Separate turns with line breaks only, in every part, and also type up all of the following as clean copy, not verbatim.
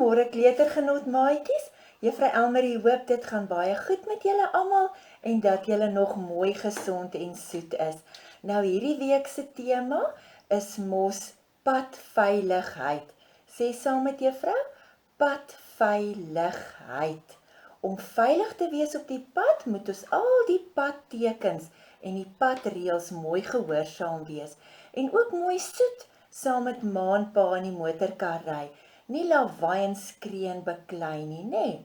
Goeiemôre kleutergenot maatjies. Juffrou Elmarie hoop dit gaan baie goed met julle almal en dat julle nog mooi gesond en soet is. Nou hierdie week se tema is mos padveiligheid. Sê saam met juffrou, padveiligheid. Om veilig te wees op die pad moet ons al die padtekens en die padreëls mooi gehoorsaam wees en ook mooi soet saam met ma en pa in die motorkar ry. Nie lawaai en skree en beklei nie, nê?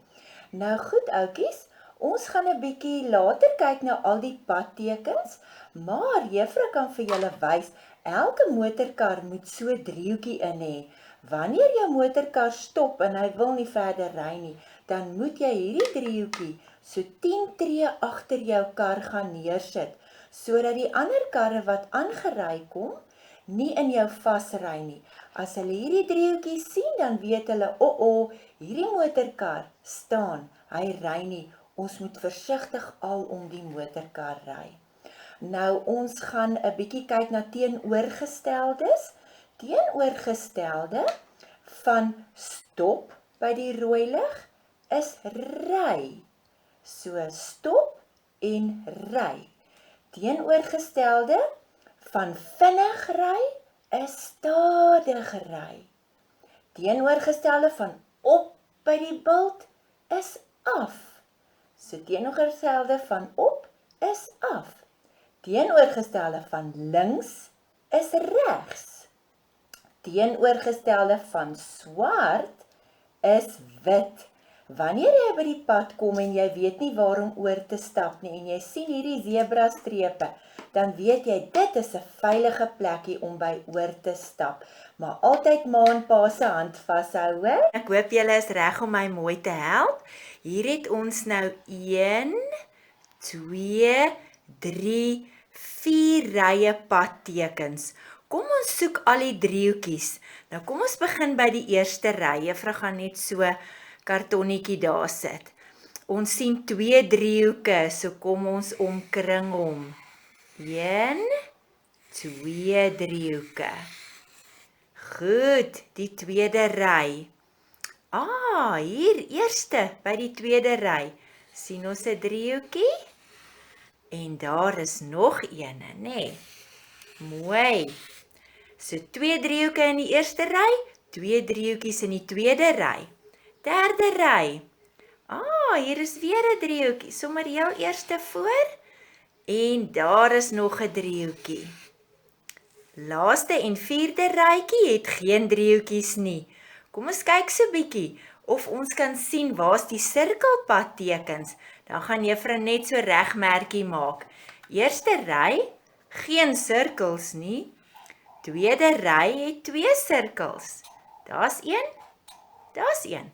Nou goed, oukies, ons gaan 'n bietjie later kyk na al die padtekens, maar juffrou kan vir julle wys, elke motorkar moet so 'n driehoekie in hê. Wanneer jou motorkar stop en hy wil nie verder ry nie, dan moet jy hierdie driehoekie so 10 tree agter jou kar gaan neersit, sodat die ander karre wat aangery kom, nie in jou vasry nie. As hulle hierdie driehoekie sien, dan weet hulle, hierdie motorkar staan, hy ry nie, ons moet versigtig al om die motorkar ry. Nou, ons gaan 'n bietjie kyk na teenoorgesteldes. Teenoorgestelde van stop by die rooi lig is ry. So, stop en ry. Teenoorgestelde van vinnig ry is stadig ry. Teenoorgestelde van op by die bult is af. So teenoorgestelde van op is af. Teenoorgestelde van links is regs. Teenoorgestelde van swart is wit. Wanneer jy by die pad kom en jy weet nie waarom oor te stap nie en jy sien hierdie zebra strepe, dan weet jy dit is 'n veilige plekkie om by oor te stap. Maar altyd ma en pa se hand vashou, hè? Ek hoop julle is reg om my mooi te help. Hier het ons nou 1, 2, 3, 4 rye padtekens. Kom ons soek al die driehoekies. Nou kom ons begin by die eerste ry. Juffrou gaan net so kartonnetjie daar sit. Ons sien 2 driehoeke, so kom ons omkring hom. 1, 2 driehoeke. Goed, die tweede ry. Hier, eerste, by die tweede ry. Sien ons 'n driehoekie? En daar is nog een, nê? Mooi. So 2 driehoeke in die eerste ry, 2 driehoekies in die tweede ry. Derde ry. Hier is weer 'n driehoekie, sommer heel eerste voor. En daar is nog 'n driehoekie. Laaste en vierde rytjie het geen driehoekies nie. Kom ons kyk so bietjie of ons kan sien waar's die sirkelpadtekens. Dan gaan juffrou net so regmerkie maak. Eerste ry, geen sirkels nie. Tweede ry het 2 sirkels. Daar's een, daar's een.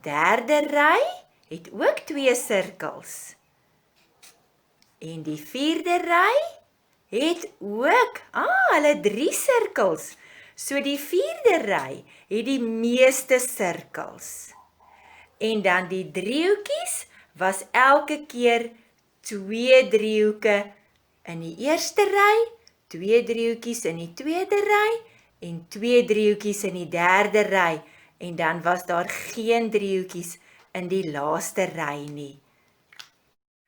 Derde ry het ook 2 sirkels. En die vierde ry het ook, hulle 3 sirkels. So die vierde ry het die meeste sirkels. En dan die driehoekies was elke keer 2 driehoeke in die eerste ry, 2 driehoekies in die tweede ry en 2 driehoekies in die derde ry. En dan was daar geen driehoekies in die laaste ry nie.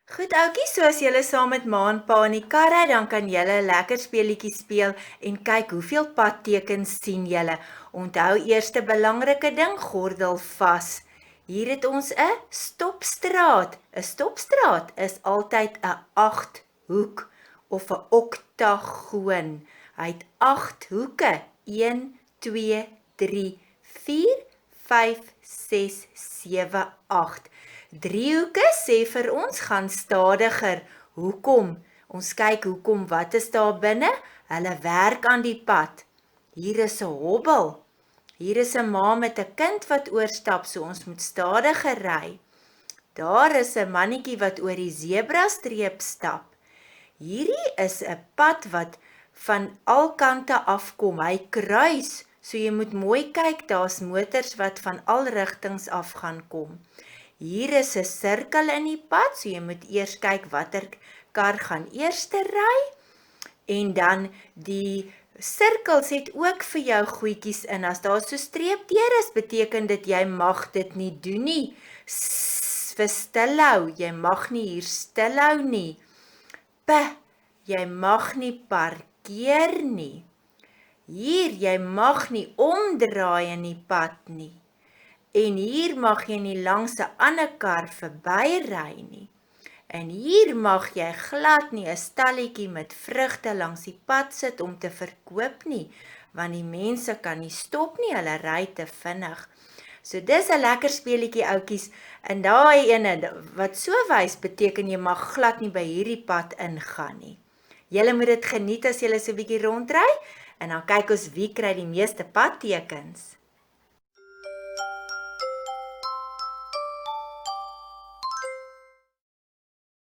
Goed oukies, so as julle saam met ma en pa in die kar ry, dan kan julle 'n lekker speletjie speel en kyk hoeveel padtekens sien julle. Onthou eerste belangrike ding, gordel vas. Hier het ons 'n stopstraat. 'n Stopstraat is altyd 'n 8-hoek of 'n oktagoon. Hy het 8 hoeke. 1, 2, 3, 4, 5, 6, 7, 8. Driehoeke sê vir ons gaan stadiger. Hoekom? Ons kyk hoekom, wat is daar binne? Hulle werk aan die pad. Hier is 'n hobbel. Hier is 'n ma met 'n kind wat oorstap, so ons moet stadiger ry. Daar is 'n mannetjie wat oor die zebrastreep stap. Hierdie is 'n pad wat van al kante afkom. Hy kruis, so jy moet mooi kyk, daar's motors wat van al rigtings af gaan kom. Hier is 'n sirkel in die pad, so jy moet eers kyk watter kar gaan eerste ry. En dan die Sirkels het ook vir jou goedjies in. As daar so streep deur is, beteken dit jy mag dit nie doen nie. Vir stilhou, jy mag nie hier stilhou nie. Jy mag nie parkeer nie. Hier, jy mag nie omdraai in die pad nie. En hier mag jy nie langs 'n ander kar verbyry nie. En hier mag jy glad nie 'n stalletjie met vrugte langs die pad sit om te verkoop nie, want die mense kan nie stop nie, hulle ry te vinnig. So dis 'n lekker speletjie oudjies, en daai ene wat so wys beteken jy mag glad nie by hierdie pad ingaan nie. Julle moet dit geniet as julle so 'n bietjie rondry, en dan kyk ons wie kry die meeste padtekens.